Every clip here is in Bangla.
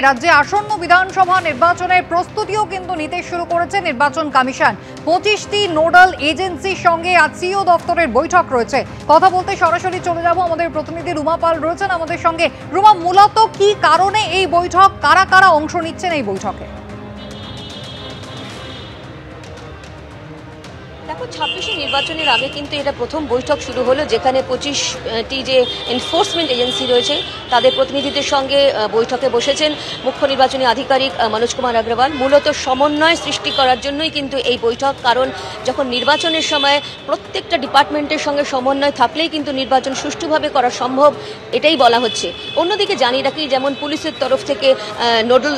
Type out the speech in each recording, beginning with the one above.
রাজ্যে আসন্ন বিধানসভা নির্বাচনের প্রস্তুতিও কিন্তু নিতে শুরু করেছে নির্বাচন কমিশন। 25টি নোডাল এজেন্সির সঙ্গে আজ সিইও দপ্তরের বৈঠক রয়েছে। কথা বলতে সরাসরি চলে যাব, আমাদের প্রতিনিধি রুমা পাল রয়েছেন আমাদের সঙ্গে। রুমা, মূলত কি কারণে এই বৈঠক, কারা কারা অংশ নিচ্ছেন এই বৈঠকে? দেখো, 26 নির্বাচনের আগে কিন্তু এটা প্রথম বৈঠক শুরু হলো, যেখানে 25টি যে এনফোর্সমেন্ট এজেন্সি রয়েছে তাদের প্রতিনিধিদের সঙ্গে বৈঠকে বসেছেন মুখ্য নির্বাচনী আধিকারিক মনোজ কুমার অগ্রওয়াল। মূলত সমন্বয় সৃষ্টি করার জন্যই কিন্তু এই বৈঠক, কারণ যখন নির্বাচনের সময় প্রত্যেকটা ডিপার্টমেন্টের সঙ্গে সমন্বয় থাকলেই কিন্তু নির্বাচন সুষ্ঠুভাবে করা সম্ভব, এটাই বলা হচ্ছে। অন্যদিকে জানিয়ে রাখি, যেমন পুলিশের তরফ থেকে নোডাল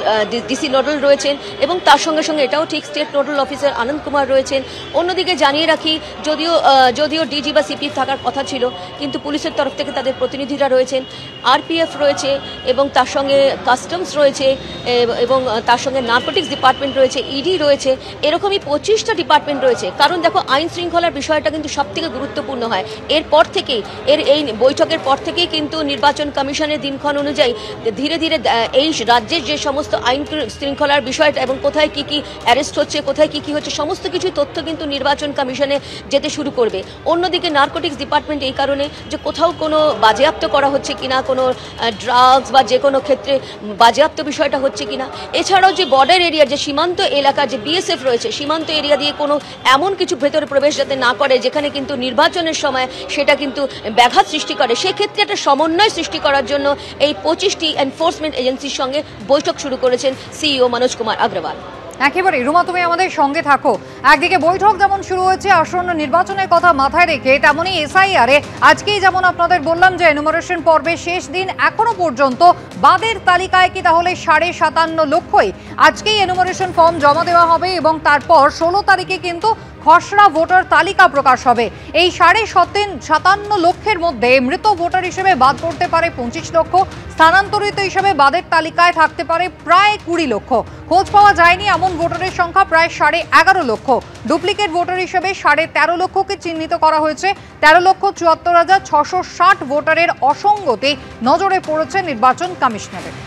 ডিসি নোডাল রয়েছেন এবং তার সঙ্গে সঙ্গে এটাও ঠিক স্টেট নোডাল অফিসার আনন্দ কুমার রয়েছেন। অন্যদিকে জানিয়ে রাখি, যদিও ডিজি বা সিপি থাকার কথা ছিল, কিন্তু পুলিশের তরফ থেকে তাদের প্রতিনিধিরা রয়েছেন, আরপিএফ রয়েছে এবং তার সঙ্গে কাস্টমস রয়েছে এবং তার সঙ্গে নার্কোটিক্স ডিপার্টমেন্ট রয়েছে, ইডি রয়েছে। এরকমই 25টা ডিপার্টমেন্ট রয়েছে। কারণ দেখো, আইন শৃঙ্খলার বিষয়টা কিন্তু সবথেকে গুরুত্বপূর্ণ হয়। এরপর থেকেই এই বৈঠকের পর থেকেই কিন্তু নির্বাচন কমিশনের দিনক্ষণ অনুযায়ী ধীরে ধীরে এই রাজ্যের যে সমস্ত আইন শৃঙ্খলার বিষয়টা এবং কোথায় কি কি অ্যারেস্ট হচ্ছে, কোথায় কি কি হচ্ছে, সমস্ত কিছু তথ্য কিন্তু নির্বাচন কমিশনে যেতে শুরু করবে। অন্যদিকে নার্কোটিক্স ডিপার্টমেন্ট এই কারণে যে কোথাও কোনো বাজেয়াপ্ত করা হচ্ছে কিনা, কোনো ড্রাগস বা যে কোনো ক্ষেত্রে বাজেয়াপ্ত বিষয়টা হচ্ছে কিনা। এছাড়াও যে বর্ডার এরিয়ার যে সীমান্ত এলাকার যে বিএসএফ রয়েছে, সীমান্ত এরিয়া দিয়ে কোনো এমন কিছু ভেতরে প্রবেশ যাতে না করে যেখানে কিন্তু নির্বাচনের সময় সেটা কিন্তু ব্যাঘাত সৃষ্টি করে, সেক্ষেত্রে একটা সমন্বয় সৃষ্টি করার জন্য এই 25টি এনফোর্সমেন্ট এজেন্সির সঙ্গে বৈঠক শুরু করেছেন সিইও মনোজ কুমার অগ্রওয়াল। একেবারে রুমা, তুমি আমাদের সঙ্গে থাকো। একদিকে বৈঠক যেমন শুরু হয়েছে আসন্ন নির্বাচনের কথা মাথায় রেখে, তেমনই এসআইআরে আজকেই যেমন আপনাদের বললাম যে এনুমারেশন পর্বের শেষ দিন, এখনো পর্যন্ত বাদের তালিকায় কি তাহলে 57.5 লক্ষই? আজকেই এনুমারেশন ফর্ম জমা দেওয়া হবে এবং তারপর 16 তারিখে কিন্তু খসড়া ভোটার তালিকা প্রকাশ হবে। এই 57.5 লক্ষের মধ্যে মৃত ভোটার হিসেবে বাদ পড়তে পারে 25 লক্ষ, স্থানান্তরিত হিসেবে বাদের তালিকায় থাকতে পারে প্রায় 20 লক্ষ। খোঁজ পাওয়া যায়নি এমন ভোটারের সংখ্যা প্রায় 11.5 লক্ষ। ডুপ্লিকেট ভোটার হিসেবে 13.5 লক্ষকে চিহ্নিত করা হয়েছে। 13,74,660 ভোটারের অসঙ্গতি নজরে পড়েছে নির্বাচন কমিশনারের।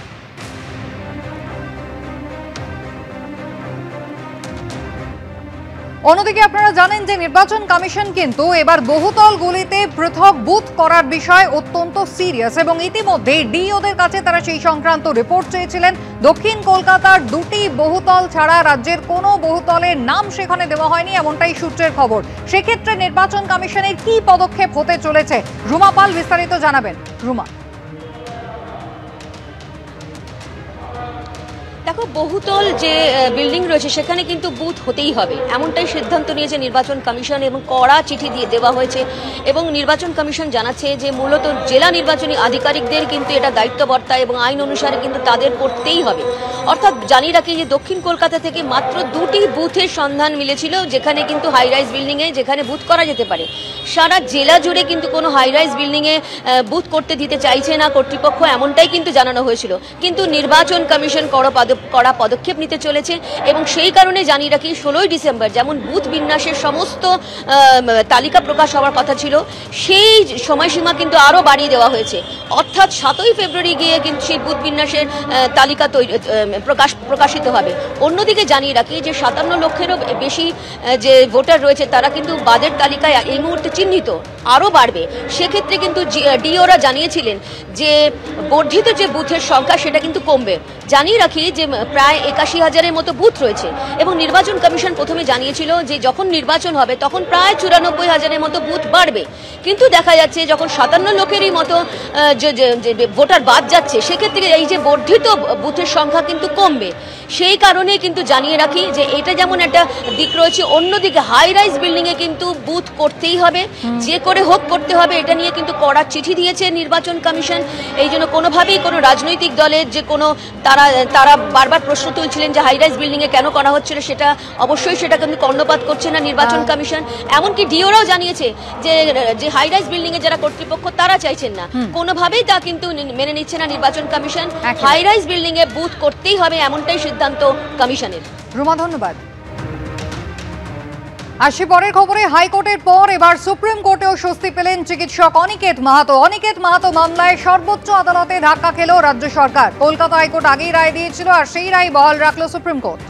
অন্যদিকে আপনারা জানেন যে নির্বাচন কমিশন কিন্তু এবার বহুতলগুলিতে পৃথক বুথ করার বিষয় অত্যন্ত সিরিয়াস এবং ইতিমধ্যে ডিওদের কাছে তারা সেই সংক্রান্ত রিপোর্ট চেয়েছিলেন। দক্ষিণ কলকাতার 2টি বহুতল ছাড়া রাজ্যের কোনো বহুতলের নাম সেখানে দেওয়া হয়নি, এমনটাই সূত্রের খবর। সেক্ষেত্রে নির্বাচন কমিশনের কি পদক্ষেপ হতে চলেছে, রুমা পাল বিস্তারিত জানাবেন। রুমা, দেখো, বহুতল যে বিল্ডিং রয়েছে সেখানে কিন্তু বুথ হতেই হবে, এমনটাই সিদ্ধান্ত নিয়েছে নির্বাচন কমিশন এবং কড়া চিঠি দিয়ে দেওয়া হয়েছে। এবং নির্বাচন কমিশন জানাচ্ছে যে মূলত জেলা নির্বাচনী আধিকারিকদের কিন্তু এটা দায়িত্ব বর্তায় এবং আইন অনুসারে কিন্তু তাদের করতেই হবে। অর্থাৎ জানিয়ে রাখি যে দক্ষিণ কলকাতা থেকে মাত্র 2টি বুথের সন্ধান মিলেছিল যেখানে কিন্তু হাই রাইজ বিল্ডিংয়ে যেখানে বুথ করা যেতে পারে। সারা জেলা জুড়ে কিন্তু কোনো হাই রাইজ বিল্ডিংয়ে বুথ করতে দিতে চাইছে না কর্তৃপক্ষ, এমনটাই কিন্তু জানানো হয়েছিল। কিন্তু নির্বাচন কমিশন কড়া পদক্ষেপ নিতে চলেছে এবং সেই কারণে জানিয়ে রাখি 16ই ডিসেম্বর যেমন বুথ বিন্যাসের সমস্ত তালিকা প্রকাশ হওয়ার কথা ছিল, সেই সময়সীমা কিন্তু আরও বাড়িয়ে দেওয়া হয়েছে। অর্থাৎ 7ই ফেব্রুয়ারি গিয়ে কিন্তু সেই বুথ বিন্যাসের তালিকা প্রকাশিত হবে। অন্যদিকে জানিয়ে রাখি যে 57 লক্ষেরও বেশি যে ভোটার রয়েছে তারা কিন্তু বাদের তালিকায় এই মুহূর্তে চিহ্নিত, আরও বাড়বে। সেক্ষেত্রে কিন্তু ডিওরা জানিয়েছিলেন যে বর্ধিত যে বুথের সংখ্যা সেটা কিন্তু কমবে। জানিয়ে রাখি যে প্রায় 81,000-এর মতো বুথ রয়েছে এবং নির্বাচন কমিশন প্রথমে জানিয়েছিল যে যখন নির্বাচন হবে তখন প্রায় 94,000-এর মতো বুথ বাড়বে। কিন্তু দেখা যাচ্ছে যখন 57 লক্ষেরই মতো ভোটার বাদ যাচ্ছে, সেক্ষেত্রে এই যে বর্ধিত বুথের সংখ্যা কিন্তু কমবে। সেই কারণে কিন্তু জানিয়ে রাখি যে এটা যেমন একটা দিক রয়েছে, অন্যদিকে হাই রাইজ বিল্ডিংয়ে কিন্তু বুথ করতেই হবে, যে করে হোক করতে হবে, এটা নিয়ে কিন্তু কড়া চিঠি দিয়েছে নির্বাচন কমিশন। এই জন্য কোনোভাবেই কোনো রাজনৈতিক দলের যে কোনো তারা বারবার প্রশ্ন তুলছিলেন যে হাই রাইজ বিল্ডিংয়ে কেন করা হচ্ছিল, সেটা অবশ্যই সেটা কিন্তু কর্ণপাত করছে না নির্বাচন কমিশন। এমনকি ডিওরাও জানিয়েছে যে হাই রাইজ বিল্ডিংয়ে যারা কর্তৃপক্ষ তারা চাইছেন না, কোনোভাবেই তা কিন্তু মেনে নিচ্ছে না নির্বাচন কমিশন। হাই রাইজ বিল্ডিংয়ে বুথ করতেই হবে, এমনটাই সিদ্ধান্ত কমিশনের। রুমা, ধন্যবাদ। আসি পরের খবরে, হাইকোর্টের পর এবার সুপ্রিম কোর্টেও স্বস্তি পেলেন চিকিৎসক অনিকেত মাহাতো। অনিকেত মাহাতো মামলায় সর্বোচ্চ আদালতে ধাক্কা খেল রাজ্য সরকার। কলকাতা হাইকোর্ট আগেই রায় দিয়েছিল, আর সেই রায় বহাল রাখল সুপ্রিম কোর্ট।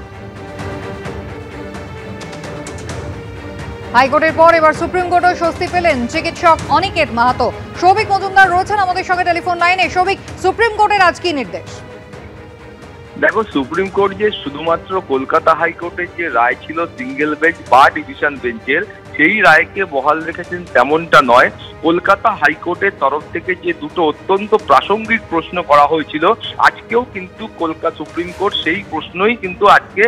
হাইকোর্টের পর এবার সুপ্রিম কোর্টেও স্বস্তি পেলেন চিকিৎসক অনিকেত মাহাতো। সৌভিক মজুমদার রয়েছেন আমাদের সঙ্গে টেলিফোন লাইনে। সৌভিক, সুপ্রিম কোর্টের আজ কি নির্দেশ? দেখো, সুপ্রিম কোর্ট যে শুধুমাত্র কলকাতা হাইকোর্টের যে রায় ছিল সিঙ্গেল বেঞ্চ বা ডিভিশন বেঞ্চের, সেই রায়কে বহাল রেখেছেন তেমনটা নয়। কলকাতা হাইকোর্টের তরফ থেকে যে দুটো অত্যন্ত প্রাসঙ্গিক প্রশ্ন করা হয়েছিল, আজকেও কিন্তু কলকাতা সুপ্রিম কোর্ট সেই প্রশ্নই কিন্তু আজকে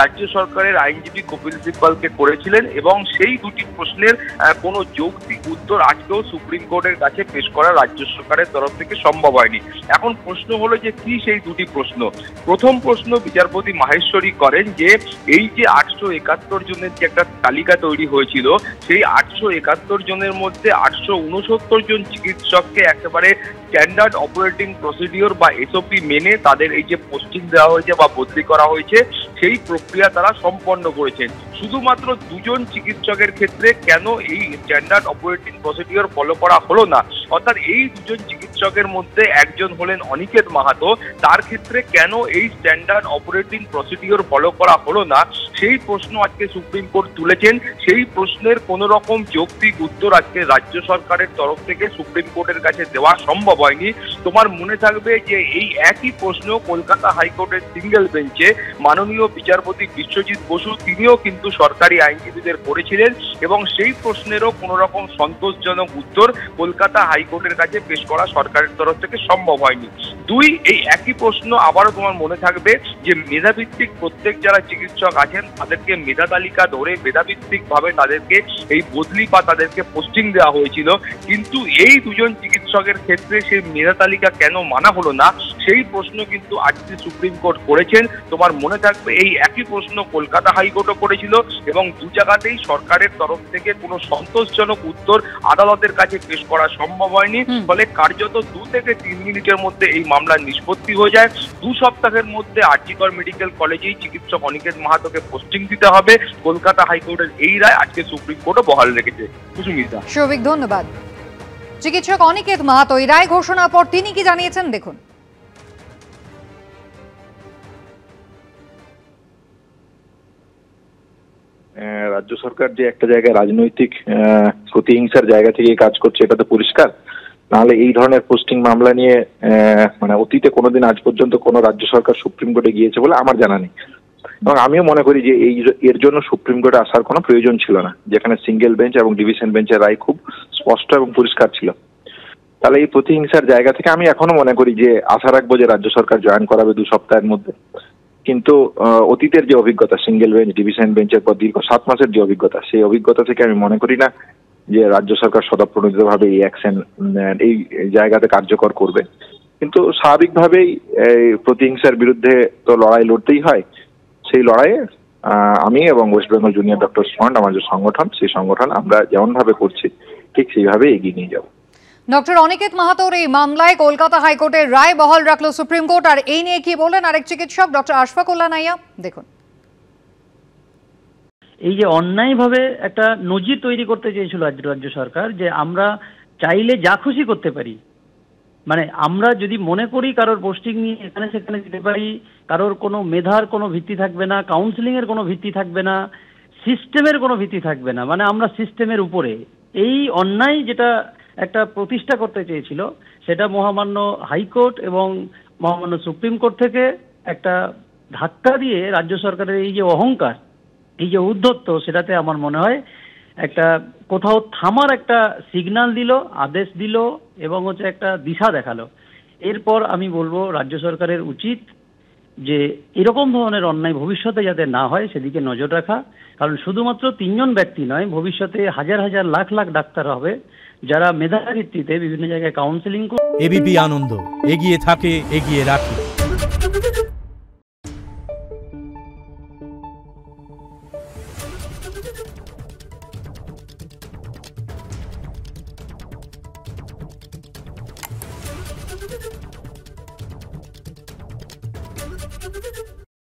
রাজ্য সরকারের আইনজীবী কপিল সিব্বলকে করেছিলেন, এবং সেই দুটি প্রশ্নের কোনো যৌক্তিক উত্তর আজকেও সুপ্রিম কোর্টের কাছে পেশ করা রাজ্য সরকারের তরফ থেকে সম্ভব হয়নি। এখন প্রশ্ন হলো যে কি সেই দুটি প্রশ্ন। প্রথম প্রশ্ন বিচারপতি মাহেশ্বরী করেন যে এই যে 871 জনের যে একটা তালিকা তৈরি হয়েছিল, সেই 871 জনের মধ্যে 869 জন চিকিৎসককে একেবারে স্ট্যান্ডার্ড অপারেটিং প্রসিডিওর বা এসওপি মেনে তাদের এই যে পোস্টিং দেওয়া হয়েছে বা বদলি করা হয়েছে, সেই প্রক্রিয়া তারা সম্পন্ন করেছেন। শুধুমাত্র দুজন চিকিৎসকের ক্ষেত্রে কেন এই স্ট্যান্ডার্ড অপারেটিং প্রসিডিওর ফলো করা হলো না, অর্থাৎ এই দুজন চিকিৎসকের মধ্যে একজন হলেন অনিকেত মাহাতো, তার ক্ষেত্রে কেন এই স্ট্যান্ডার্ড অপারেটিং প্রসিডিওর ফলো করা হলো না, সেই প্রশ্ন আজকে সুপ্রিম কোর্ট তুলেছেন। সেই প্রশ্নের কোনো রকম যৌক্তিক উত্তর আজকে রাজ্য সরকারের তরফ থেকে সুপ্রিম কোর্টের কাছে দেওয়া সম্ভব হয়নি। তোমার মনে থাকবে যে এই একই প্রশ্ন কলকাতা হাইকোর্টের সিঙ্গেল বেঞ্চে মাননীয় বিচারপতি বিশ্বজিৎ বসু তিনিও কিন্তু সরকারি আইনজীবীদের করেছিলেন, এবং সেই প্রশ্নেরও কোনো রকম সন্তোষজনক উত্তর কলকাতা হাইকোর্টের কাছে পেশ করা সরকারের তরফ থেকে সম্ভব হয়নি। দুই, এই একই প্রশ্ন আবারও তোমার মনে থাকবে যে মেধাভিত্তিক প্রত্যেক যারা চিকিৎসক আছেন তাদেরকে মেধা তালিকা ধরে মেধাভিত্তিক ভাবে তাদেরকে এই বদলি বা তাদেরকে পোস্টিং দেওয়া হয়েছিল, কিন্তু এই দুজন চিকিৎসকের ক্ষেত্রে সেই মেধা তালিকা কেন মানা হলো না, সেই প্রশ্ন কিন্তু আজকে সুপ্রিম কোর্ট করেছেন। তোমার মনে থাকবে এই একই প্রশ্ন কলকাতা হাইকোর্টও করেছিল, এবং দু জায়গাতেই সরকারের তরফ থেকে কোনো সন্তোষজনক উত্তর আদালতের কাছে পেশ করা সম্ভব হয়নি। ফলে কার্যত 2 থেকে 3 মিনিটের মধ্যে এই মামলার নিষ্পত্তি হয়ে যায়। 2 সপ্তাহের মধ্যে আরজিকর মেডিকেল কলেজেই চিকিৎসক অনিকেত মাহাতোকে পোস্টিং দিতে হবে। কলকাতা হাইকোর্টের এই রায় আজকে সুপ্রিম কোর্টও বহাল রেখেছে। কুসুমিতা। সৌভিক, ধন্যবাদ। চিকিৎসক অনিকেত মাহাতো এই রায় ঘোষণার পর তিনি কি জানিয়েছেন দেখুন। রাজ্য সরকার যে একটা জায়গায় রাজনৈতিক প্রতিহিংসার জায়গা থেকে কাজ করছে এটা তো পরিষ্কার। নাহলে এই ধরনের পোস্টিং মামলা নিয়ে মানে অতীতে কোনোদিন আজ পর্যন্ত কোনো রাজ্য সরকার সুপ্রিম কোর্টে গিয়েছে বলে আমার জানা নেই, এবং আমিও মনে করি যে এর জন্য সুপ্রিম কোর্টে আসার কোনো প্রয়োজন ছিল না, যেখানে সিঙ্গেল বেঞ্চ এবং ডিভিশন বেঞ্চের রায় খুব স্পষ্ট এবং পরিষ্কার ছিল। তাহলে এই প্রতিহিংসার জায়গা থেকে আমি এখনো মনে করি যে আশা রাখবো যে রাজ্য সরকার জয়েন করাবে 2 সপ্তাহের মধ্যে। কিন্তু অতীতের যে অভিজ্ঞতা সিঙ্গেল বেঞ্চ ডিভিশন বেঞ্চের পর দীর্ঘ 7 মাসের যে অভিজ্ঞতা, সেই অভিজ্ঞতা থেকে আমি মনে করি না যে রাজ্য সরকার স্বতঃপ্রণোদিতভাবে এই অ্যাকশন এই জায়গাতে কার্যকর করবে। কিন্তু স্বাভাবিকভাবেই প্রতিহিংসার বিরুদ্ধে তো লড়াই লড়তেই হয়। সেই লড়াইয়ে আমি এবং West Bengal junior doctors fund আমার যে সংগঠন, সেই সংগঠন আমরা যেমন ভাবে করছি ঠিক সেইভাবে এগিয়ে নিয়ে যাব। ডক্টর অনিকেত মাহাতোর এই মামলায় কলকাতা হাইকোর্টের রায় বহাল রাখল সুপ্রিম কোর্ট। আর এই নিয়ে কি বললেন আরেক চিকিৎসক ডক্টর আশফাকুল্লাহ নাইয়া, দেখুন। এই যে অন্যায়ভাবে একটা নজির তৈরি করতে চেয়েছিল রাজ্য সরকার, যে আমরা চাইলে যা খুশি করতে পারি, মানে আমরা যদি মনে করি কারোর পোস্টিং নিয়ে এখানে সেখানে দিতে পারি, কারোর কোনো মেধার কোনো ভিত্তি থাকবে না, কাউন্সিলিং এর কোনো ভিত্তি থাকবে না, সিস্টেমের কোনো ভিত্তি থাকবে না, মানে আমরা সিস্টেমের উপরে। এই অন্যায় যেটা একটা প্রতিষ্ঠা করতে চেয়েছিল, সেটা মহামান্য হাইকোর্ট এবং মহামান্য সুপ্রিম কোর্ট থেকে একটা ধাক্কা দিয়ে রাজ্য সরকারের এই যে অহংকার, এই যে উদ্ধত্ত, সেটাতে আমার মনে হয় একটা কোথাও থামার একটা সিগন্যাল দিল, আদেশ দিল, এবং হচ্ছে একটা দিশা দেখালো। এরপর আমি বলবো রাজ্য সরকারের উচিত যে এরকম ধরনের অন্যায় ভবিষ্যতে যাতে না হয় সেদিকে নজর রাখা। কারণ শুধুমাত্র 3 জন ব্যক্তি নয়, ভবিষ্যতে হাজার হাজার লাখ লাখ ডাক্তার হবে যারা মেধা ভিত্তিতে বিভিন্ন জায়গায় কাউন্সিলিং করে। এবিপি আনন্দ, এগিয়ে থাকে, এগিয়ে রাখে।